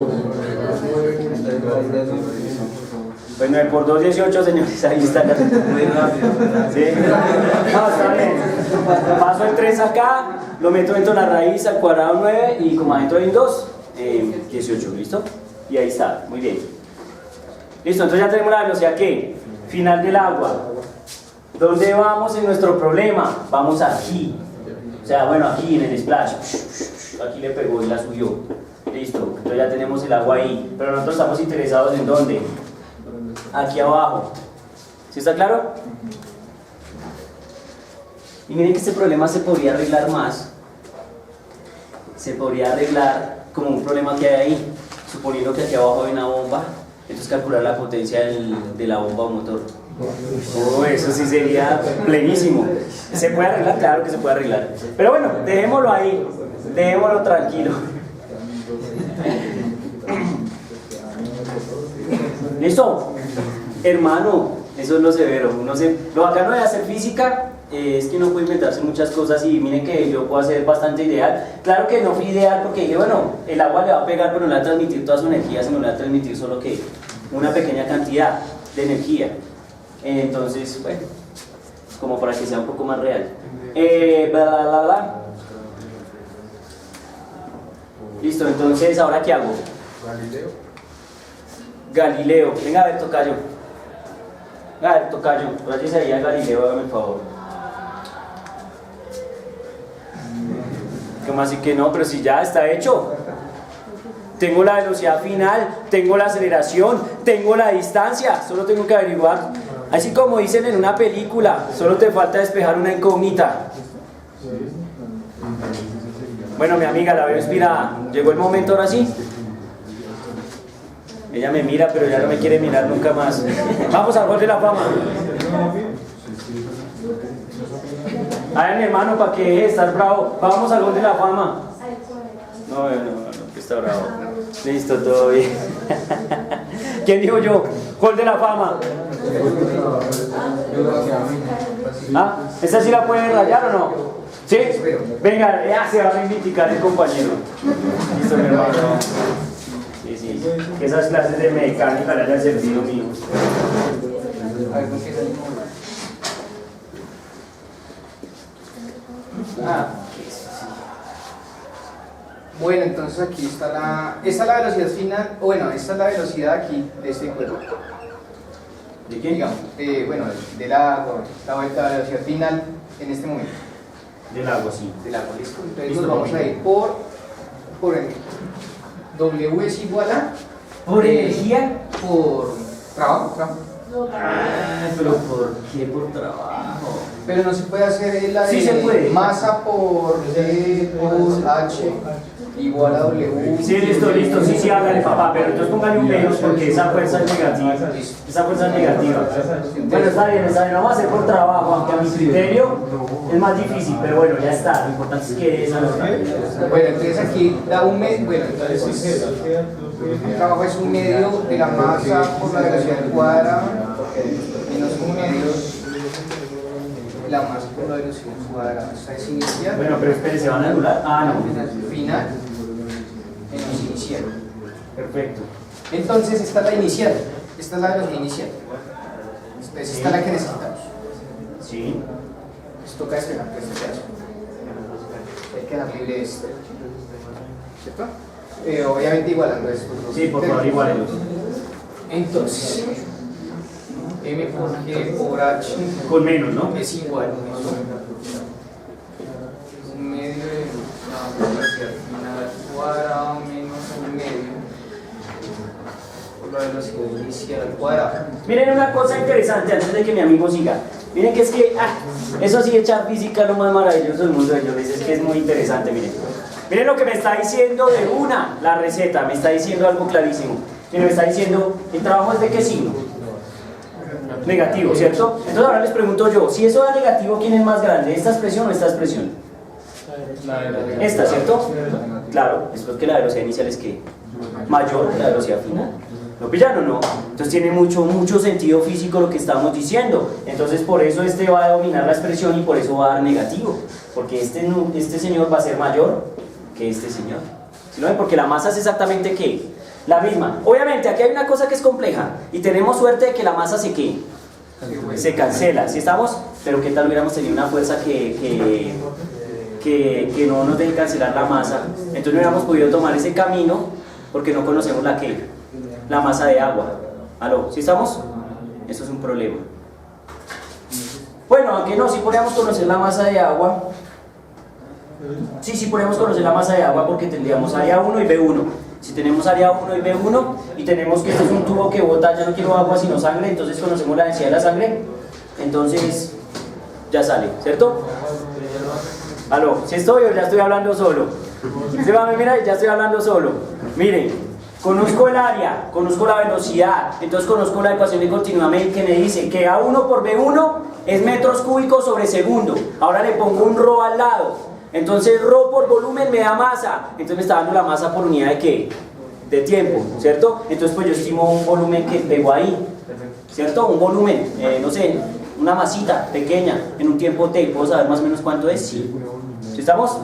Pues 9 por 2, 18, señores, ahí está. Muy rápido. ¿Sí? No, está bien. Paso el 3 acá, lo meto dentro de la raíz al cuadrado 9 y como adentro hay 2, 18, ¿listo? Y ahí está, muy bien. Listo, entonces ya tenemos la velocidad que final del agua. ¿Dónde vamos en nuestro problema? Vamos aquí. O sea, bueno, aquí en el splash. Aquí le pegó y la subió. Listo, entonces ya tenemos el agua ahí. Pero nosotros estamos interesados en ¿dónde? Aquí abajo. ¿Sí está claro? Y miren que este problema se podría arreglar más. Se podría arreglar como un problema que hay ahí. Suponiendo que aquí abajo hay una bomba, entonces calcular la potencia de la bomba o motor. Oh, eso sí sería plenísimo. ¿Se puede arreglar? Claro que se puede arreglar. Pero bueno, dejémoslo ahí. Dejémoslo tranquilo. ¿Listo? Hermano, eso es lo severo. Lo bacano de hacer física es que uno puede inventarse muchas cosas y miren que yo puedo hacer bastante ideal. Claro que no fui ideal porque dije, bueno, el agua le va a pegar pero no le va a transmitir toda su energía, sino le va a transmitir solo que una pequeña cantidad de energía. Entonces, bueno, como para que sea un poco más real. Listo, entonces, ¿ahora qué hago? Galileo. Venga a ver, tocayo. A ver, tocayo. Gracias ahí a Galileo, hágame el favor. ¿Cómo así que no? Pero si ya está hecho. Tengo la velocidad final, tengo la aceleración, tengo la distancia. Solo tengo que averiguar. Así como dicen en una película, solo te falta despejar una incógnita. Bueno, mi amiga, la veo inspirada. ¿Llegó el momento ahora sí? Ella me mira, pero ya no me quiere mirar nunca más. Vamos al Gol de la Fama. A ver, mi hermano, ¿para qué estás bravo? Vamos al Gol de la Fama. No, que está bravo. Listo, todo bien. ¿Quién dijo yo? Gol de la Fama. ¿Ah? ¿Esta sí la pueden rayar o no? ¿Sí? Venga, ya se va a reivindicar el compañero. Listo, mi hermano. Sí. Que esas clases de mecánica le hayan servido mío. Bueno, entonces aquí está esta es la velocidad final, bueno, esta es la velocidad aquí de este cuerpo. ¿De quién? Digamos, bueno, del agua, la velocidad final en este momento. Del agua, sí. Del agua, listo. Entonces Listo, nos vamos a ir por el W es igual a ¿Por energía? por trabajo. Pero ¿por qué por trabajo? Pero no se puede hacer la Sí se puede. masa por D por H igual a W. Sí, listo, sí, hágale papá, pero entonces póngale un menos porque esa fuerza es negativa. Esa fuerza es negativa. Bueno, está bien, vamos a hacer por trabajo, aunque a mi criterio es más difícil, pero bueno, ya está, lo importante es que esa no está. Bueno, entonces aquí da un medio, bueno, entonces el trabajo es un medio de la masa por la velocidad al cuadrado menos un medio de la masa por la velocidad al cuadrado. Esta es inicial. Bueno, pero espere, ¿se van a anular? Ah, no. Final menos inicial. Perfecto. Entonces esta es la inicial, esta es la velocidad inicial. Entonces esta es la que necesitamos. Sí. Nos toca despegar este pedazo. Hay que dar libre este. ¿Cierto? Obviamente igualando estos dos. Sí, por favor, igualenlos. Entonces, M por G por H Con menos, ¿no? es igual a un medio de la velocidad final cuadrado menos un medio por la velocidad inicial al cuadrado. Miren una cosa interesante antes de que mi amigo siga. Miren que es que, eso sí, echar física es lo más maravilloso del mundo. Yo les es que es muy interesante, miren. Miren lo que me está diciendo de una, la receta, me está diciendo algo clarísimo. Miren, me está diciendo, ¿el trabajo es de qué signo? Negativo, ¿cierto? Entonces ahora les pregunto yo, si eso da negativo, ¿quién es más grande? ¿Esta expresión o esta expresión? Esta, ¿cierto? Claro, es porque la velocidad inicial es que mayor que la velocidad final. ¿Lo pillan o no? Entonces tiene mucho sentido físico lo que estamos diciendo. Entonces por eso este va a dominar la expresión y por eso va a dar negativo. Porque este señor va a ser mayor que este señor. ¿Sí lo ven? Porque la masa es exactamente ¿qué? La misma. Obviamente aquí hay una cosa que es compleja y tenemos suerte de que la masa se cancela. ¿Sí estamos? Pero ¿qué tal hubiéramos tenido una fuerza que no nos deje cancelar la masa? Entonces no hubiéramos podido tomar ese camino porque no conocemos la masa de agua. ¿Aló? ¿Sí estamos? Eso es un problema. Bueno, aunque no, sí podríamos conocer la masa de agua. Sí podemos conocer la masa de agua porque tendríamos área 1 y B1. Si tenemos área 1 y B1 y tenemos que este es un tubo que bota, ya no quiero agua sino sangre, entonces conocemos la densidad de la sangre, entonces ya sale, ¿cierto? ¿Aló? ¿Sí estoy o ya estoy hablando solo? ¿Sí va? Mira, ya estoy hablando solo. Miren, conozco el área, conozco la velocidad, entonces conozco la ecuación de continuidad que me dice que A1 por B1 es metros cúbicos sobre segundo. Ahora le pongo un ρ al lado. Entonces ρ por volumen me da masa, entonces me está dando la masa por unidad de ¿qué? De tiempo, ¿cierto? Entonces pues yo estimo un volumen que pego ahí, ¿cierto? Un volumen, no sé, una masita pequeña en un tiempo t, ¿puedo saber más o menos cuánto es? Sí. ¿Sí estamos?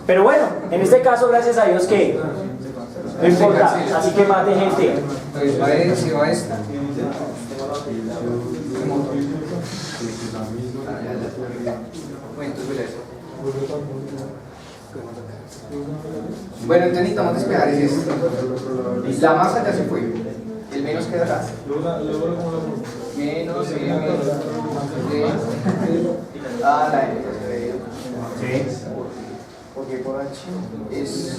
Pero bueno, en este caso gracias a Dios que no importa, así que más de gente. Pues va a ir, si va esta. Bueno, entonces necesitamos despejar esto. La masa ya se fue. El menos queda acá. Menos de a la N. Sí. Porque por H es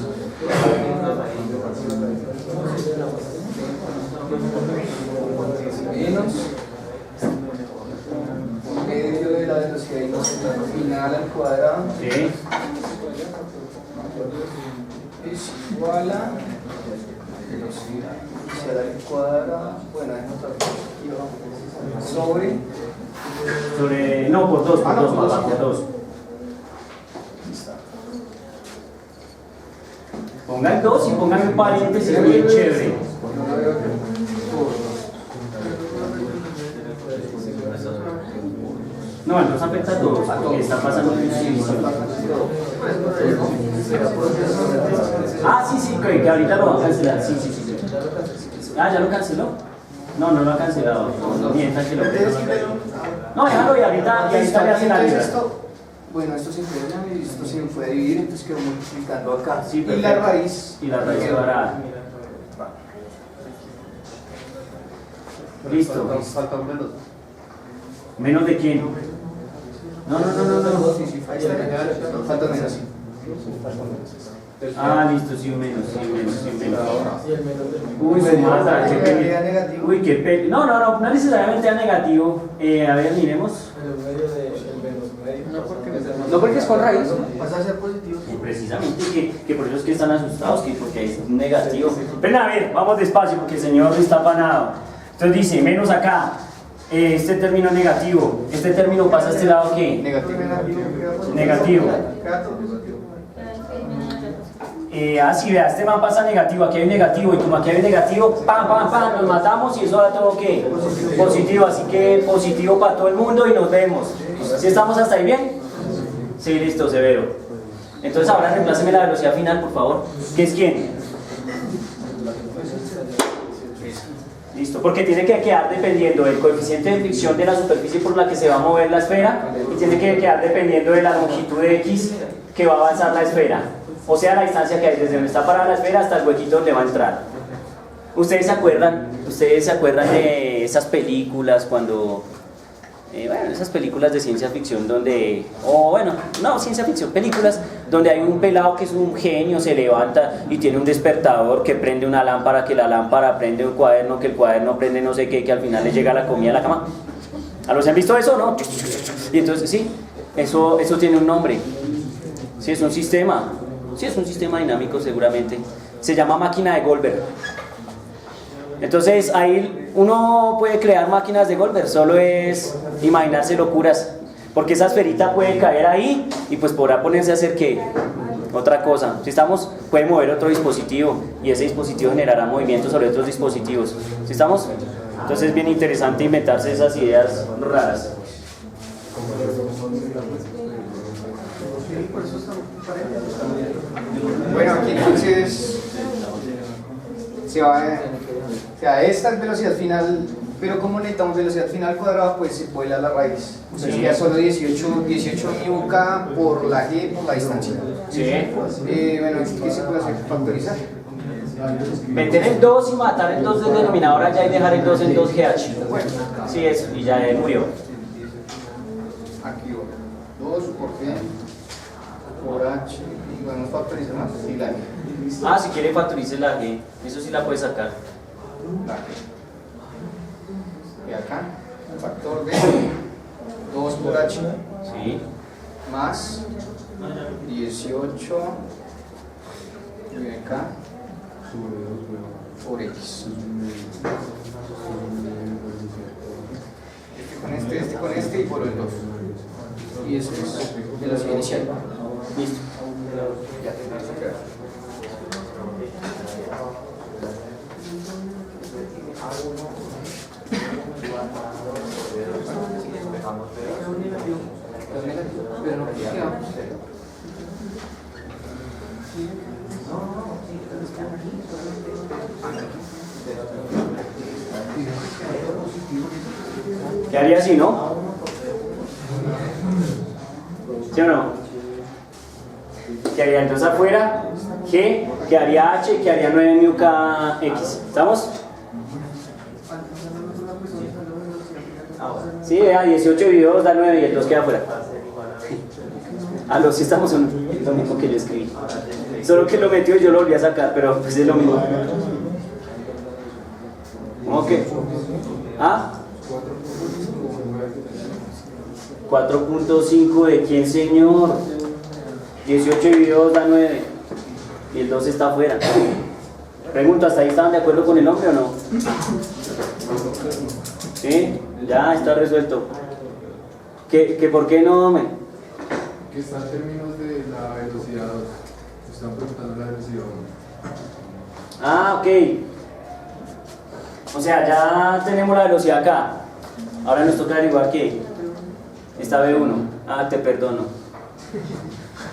menos medio de la velocidad final al cuadrado. Sí. Es igual a velocidad inicial al cuadrado, bueno, sobre No, por 2, papá, por 2. Pongan 2 y pongan un paréntesis bien chévere. No, nos afecta a todos, porque está pasando un división. Ah, sí, que ahorita lo va a cancelar. Sí. Ah, ¿ya lo canceló? No lo ha cancelado. No, mientras que lo no, déjalo y ahorita le hace la vida. Bueno, esto se integra y esto se puede dividir, entonces quedo multiplicando acá. Sí, y la raíz. Y la raíz cuadrada. Listo. Falta un menos. ¿Menos de quién? No. Sí, falta menos. Ah, listo, sí, un menos. Uy, su mata, qué peli. Uy, qué peli. No necesariamente a negativo. A ver, miremos. No, porque es con raíz. Pasa a ser positivo. Precisamente que por eso es que están asustados, porque es negativo. Pero a ver, vamos despacio porque el señor está afanado. Entonces dice, menos acá. Este término negativo. Este término pasa a este lado, ¿qué? Negativo. Así vea, este man pasa negativo, aquí hay un negativo, y como aquí hay un negativo, pam, nos matamos y eso da todo ¿qué? Positivo, así que positivo para todo el mundo y nos vemos. ¿Sí estamos hasta ahí bien? Sí, listo, severo. Entonces ahora reempláceme la velocidad final, por favor. ¿Qué es quién? Listo, porque tiene que quedar dependiendo del coeficiente de fricción de la superficie por la que se va a mover la esfera y tiene que quedar dependiendo de la longitud de X que va a avanzar la esfera. O sea, la distancia que hay desde donde está parada la esfera hasta el huequito donde va a entrar. ¿Ustedes se acuerdan de esas películas cuando... esas películas de ciencia ficción donde... ciencia ficción, películas donde hay un pelado que es un genio, se levanta y tiene un despertador que prende una lámpara, que la lámpara prende un cuaderno, que el cuaderno prende no sé qué, que al final le llega la comida a la cama. ¿A los han visto eso, no? Y entonces, sí, eso tiene un nombre. Sí, es un sistema. Sí, es un sistema dinámico seguramente. Se llama máquina de Goldberg. Entonces ahí uno puede crear máquinas de Goldberg, solo es imaginarse locuras. Porque esa esferita puede caer ahí y pues podrá ponerse a hacer ¿qué? Otra cosa. Si estamos, puede mover otro dispositivo y ese dispositivo generará movimientos sobre otros dispositivos. ¿Sí estamos? Entonces es bien interesante inventarse esas ideas raras. Bueno, aquí entonces esta es velocidad final, pero como necesitamos velocidad final cuadrada, pues se vuela la raíz. Entonces queda solo 18 mu k por la g por la distancia. Sí. Bueno, ¿qué se puede hacer? Factorizar. Meter el 2 y matar el 2 del denominador allá y dejar el 2 en 2GH. Sí, eso, y ya murió. Aquí 2 por g por h. Y bueno, factorizar más. Y la g. Ah, si quiere factorice la G. Eso sí la puede sacar. La g. Y acá, factor de 2 por h Sí. más 18 y acá por x. Este con este y por el 2. Y eso es velocidad inicial. Listo. Ya tenemos acá. Pero no queda. Quedaría así, ¿no? ¿Sí o no? Quedaría el 2 afuera, G, quedaría H, quedaría 9 mu k X. ¿Estamos? Sí, vea, 18 dividido 2 da 9 y el 2 queda afuera. Ah, los sí estamos en lo mismo que yo escribí. Solo que lo metió y yo lo volví a sacar, pero pues es lo mismo. ¿Cómo que? ¿Ah? 4.5 de quién, señor. 18 dividido 2 da 9 y el 2 está afuera. Pregunto, ¿hasta ahí estaban de acuerdo con el hombre o no? ¿Sí? Ya está resuelto. ¿Que por qué no, hombre? Que está en términos de la velocidad 2. Están preguntando la velocidad 1. Ah, ok. O sea, ya tenemos la velocidad acá. Ahora nos toca averiguar qué. Esta B1. Ah, te perdono.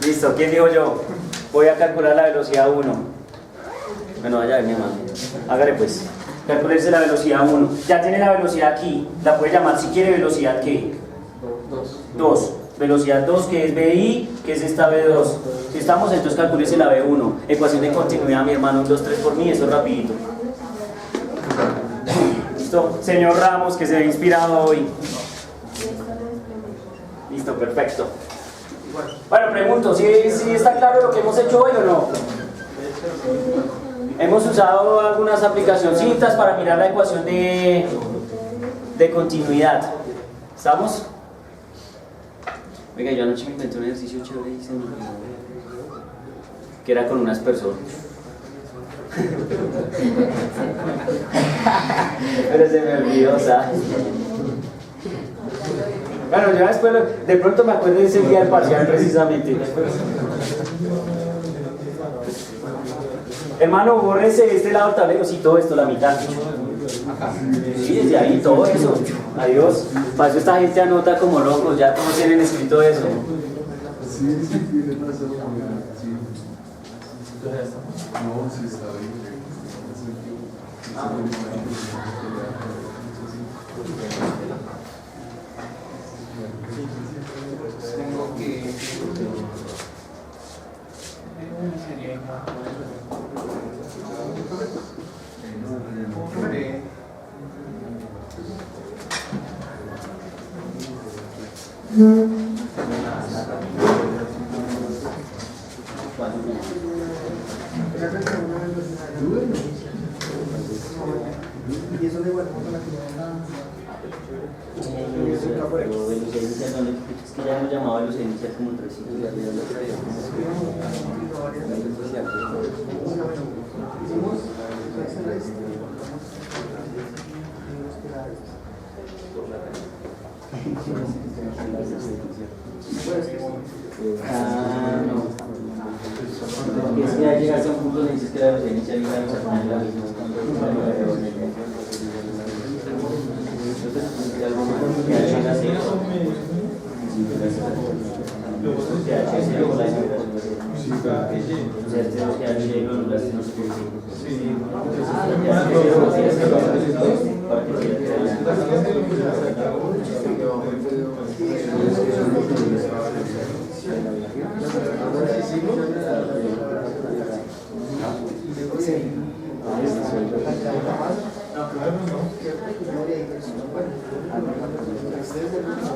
Listo, ¿quién dijo yo? Voy a calcular la velocidad 1. Bueno, vaya, mi hermano. Hágale pues. Calculese la velocidad 1. Ya tiene la velocidad aquí. La puede llamar si quiere velocidad ¿qué? 2. Velocidad 2, que es BI, que es esta B2. Si estamos, entonces calculese la B1. Ecuación de continuidad, mi hermano. 1, 2, 3 por mí, eso es rapidito. Listo. Señor Ramos, que se ve inspirado hoy. Listo, perfecto. Bueno, pregunto, ¿si está claro lo que hemos hecho hoy o no? Hemos usado algunas aplicacioncitas para mirar la ecuación de continuidad. ¿Estamos? Venga, yo anoche me inventé un ejercicio chévere y se me olvidó, que era con unas personas. Pero se me olvidó, ¿sabes? Bueno, yo después, de pronto me acuerdo de ese día del parcial precisamente. Hermano, bórrese este lado del tablero, sí, todo esto, la mitad. Sí, desde ahí, todo eso. Adiós. Para eso esta gente anota como locos, ya todos tienen escrito eso. Sí, tiene razón. Sí. No, sí está bien. Tengo que... Y eso de vuelta con la que Es que ya hemos llamado a los iniciales como 300 días. Ah, no. Porque es que al llegar a un punto le dices que la velocidad inicial y la velocidad final es la misma. Entonces, algo más que hacer así. Que hacer así luego la integración. O sea, tenemos que hacer y luego las no se puede.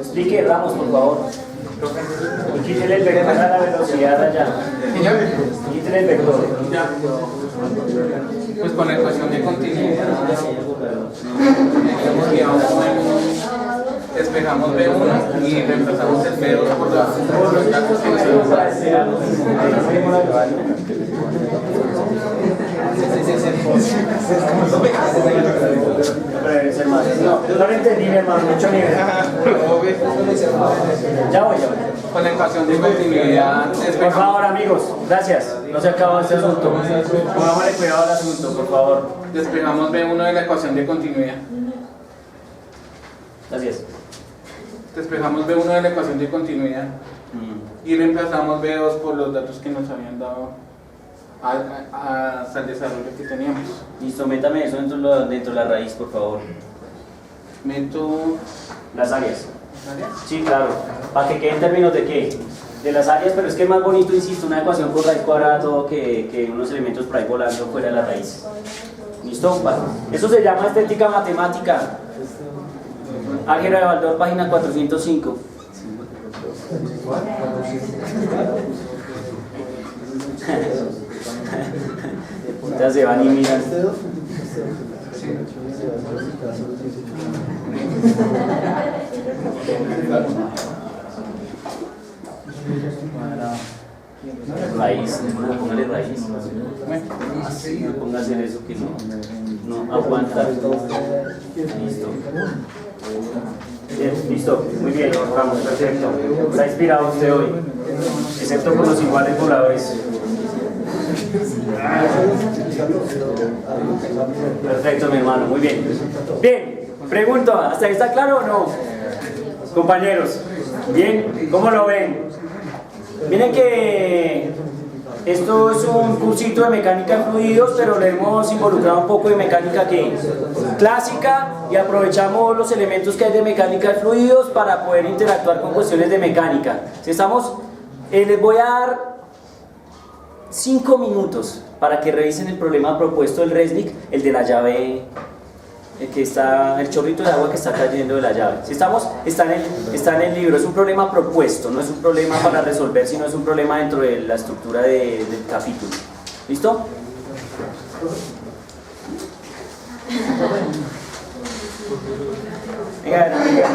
Explique, Ramos, por favor. Y quítele el vector a la velocidad allá. Quítele el vector. Pues con la ecuación de continuidad despejamos B1 y reemplazamos el B2 por los datos que nos No lo entendí, mi hermano, mucho nivel. Ya voy. Con la ecuación de continuidad Por favor, amigos, gracias. No se acaba este asunto. Pongámosle cuidado al asunto, por favor. despejamos B1 de la ecuación de continuidad. Gracias. Despejamos B1 de la ecuación de continuidad y reemplazamos B2 por los datos que nos habían dado hasta el desarrollo que teníamos. Listo, métame eso dentro de la raíz, por favor. Meto Las áreas. ¿área? Sí, claro. Para que quede en términos de qué. De las áreas, pero es que es más bonito, insisto, una ecuación por raíz cuadrada, todo que unos elementos por ahí volando fuera de la raíz. ¿Listo? Vale. Eso se llama estética matemática. Álgebra de Baldor, página 405. Ya se van y miran. Raíz, póngale raíz. No ponga a hacer eso que no aguanta. Listo. Bien, listo, muy bien, vamos, perfecto. Está inspirado usted hoy, excepto por los iguales voladores. Perfecto, mi hermano, muy bien. Bien, pregunto, ¿hasta ahí está claro o no? Compañeros, bien, ¿cómo lo ven? Miren que esto es un cursito de mecánica de fluidos, pero le hemos involucrado un poco de mecánica clásica y aprovechamos los elementos que hay de mecánica de fluidos para poder interactuar con cuestiones de mecánica. Si estamos, les voy a dar 5 minutos para que revisen el problema propuesto del Resnick, el de la llave, el chorrito de agua que está cayendo de la llave. Si estamos, está en el libro, es un problema propuesto, no es un problema para resolver, sino es un problema dentro de la estructura del capítulo. ¿Listo? Venga, venga.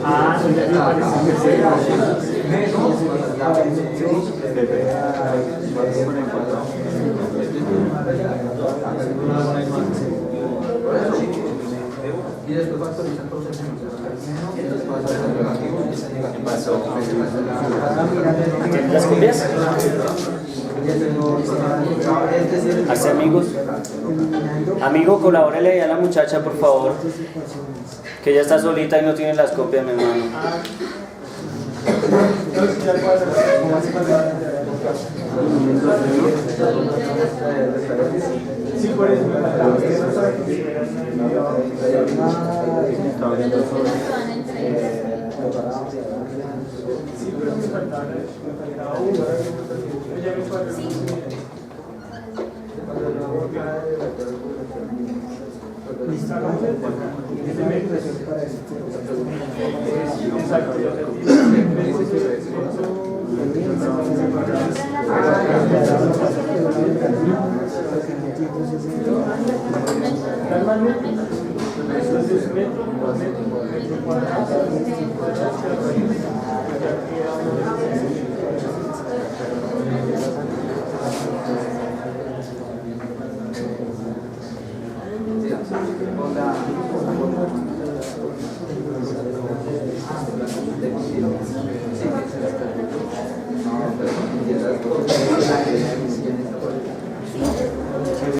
Ah, no, ya me y después va a actualizar entonces ¿Las copias? Hace amigos. Amigo, colabórele a la muchacha, por favor. Que ella está solita y no tiene las copias, mi hermano. Sí, por eso. Exacto.